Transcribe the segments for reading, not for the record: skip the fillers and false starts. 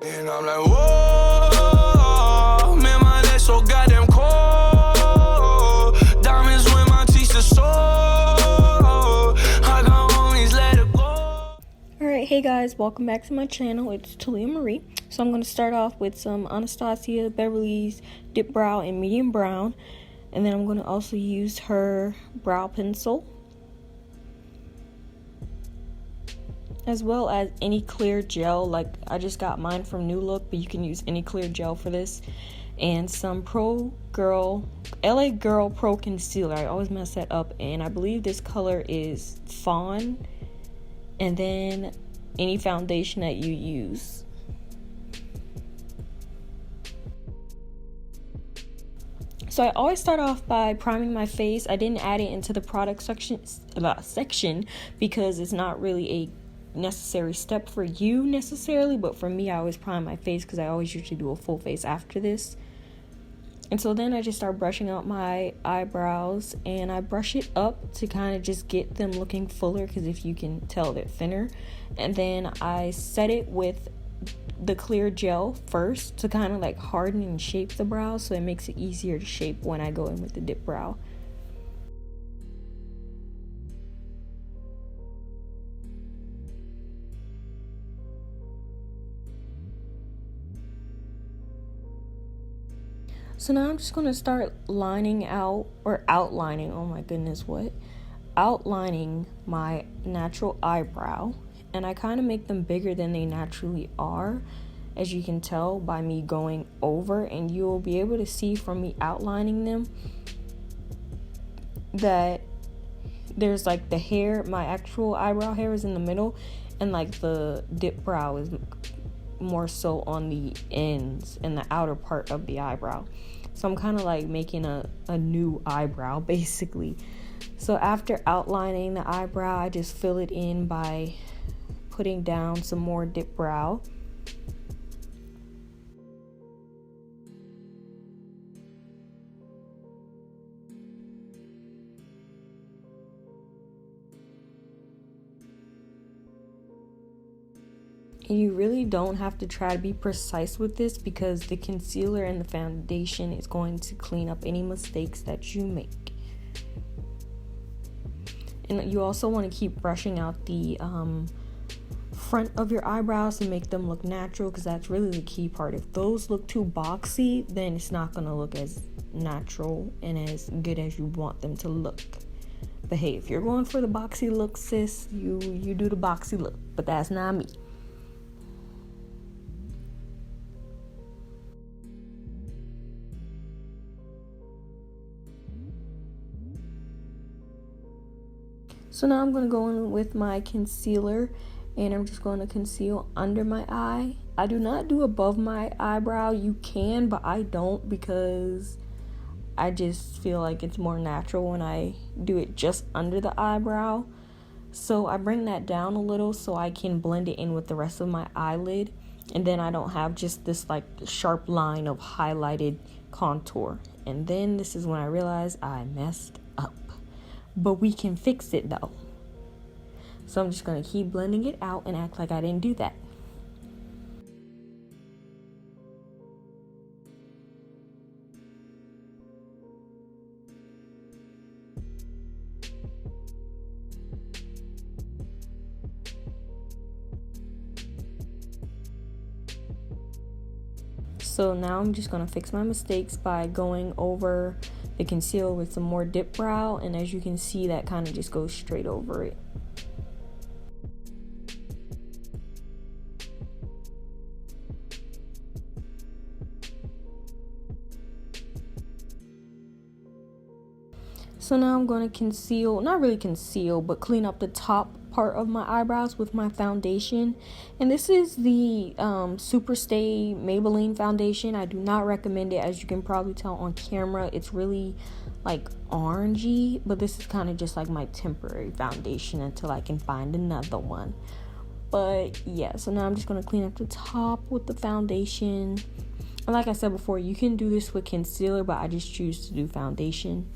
And I'm like, whoa, man, my neck so goddamn cold. Diamonds when my teeth are sore. I got homies, let it go. Alright, hey guys, welcome back to my channel. It's Talia Marie. So I'm going to start off with some Anastasia, Beverly's Dipbrow in medium brown. And then I'm going to also use her brow pencil, as well as any clear gel. Like, I just got mine from New Look, but you can use any clear gel for this. And some LA Girl Pro Concealer. I always mess that up. And I believe this color is Fawn. And then any foundation that you use. So I always start off by priming my face. I didn't add it into the product section because it's not really a necessary step for you necessarily, but for me, I always prime my face because I always usually do a full face after this. And so then I just start brushing out my eyebrows, and I brush it up to kind of just get them looking fuller, because if you can tell, they're thinner. And then I set it with the clear gel first to kind of like harden and shape the brows, so it makes it easier to shape when I go in with the dip brow. So now I'm just going to start outlining, oh my goodness, what? Outlining my natural eyebrow. And I kind of make them bigger than they naturally are, as you can tell by me going over. And you'll be able to see from me outlining them that there's like the hair, my actual eyebrow hair is in the middle, and like the dip brow is more so on the ends and the outer part of the eyebrow. So I'm kind of like making a new eyebrow basically. So after outlining the eyebrow, I just fill it in by putting down some more dip brow. And you really don't have to try to be precise with this, because the concealer and the foundation is going to clean up any mistakes that you make. And you also want to keep brushing out the front of your eyebrows to make them look natural, because that's really the key part. If those look too boxy, then it's not going to look as natural and as good as you want them to look. But hey, if you're going for the boxy look, sis, you do the boxy look, but that's not me. So now I'm going to go in with my concealer, and I'm just going to conceal under my eye. I do not do above my eyebrow. You can, but I don't, because I just feel like it's more natural when I do it just under the eyebrow. So I bring that down a little so I can blend it in with the rest of my eyelid, and then I don't have just this like sharp line of highlighted contour. And then this is when I realize I messed up. But we can fix it though. So I'm just going to keep blending it out and act like I didn't do that. So now I'm just going to fix my mistakes by going over the concealer with some more dip brow, and as you can see, that kind of just goes straight over it. So now I'm going to not really conceal, but clean up the top part of my eyebrows with my foundation. And this is the Superstay Maybelline foundation. I do not recommend it. As you can probably tell on camera, it's really like orangey, but this is kind of just like my temporary foundation until I can find another one. But yeah, so now I'm just going to clean up the top with the foundation. And like I said before, you can do this with concealer, but I just choose to do foundation.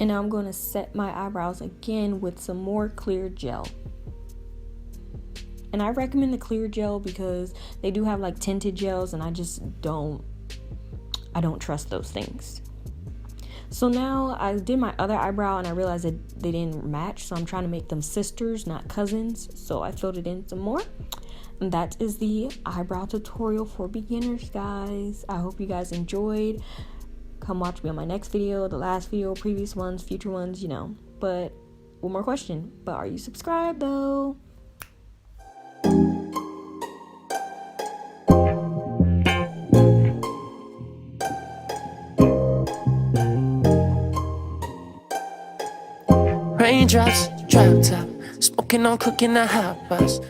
And now I'm going to set my eyebrows again with some more clear gel. And I recommend the clear gel because they do have like tinted gels, and I don't trust those things. So now I did my other eyebrow and I realized that they didn't match, so I'm trying to make them sisters, not cousins. So I filled it in some more. And that is the eyebrow tutorial for beginners, guys. I hope you guys enjoyed. Come watch me on my next video, the last video, previous ones, future ones, you know. But one more question, but are you subscribed though? Raindrops, drop top, smoking on cooking the hot box.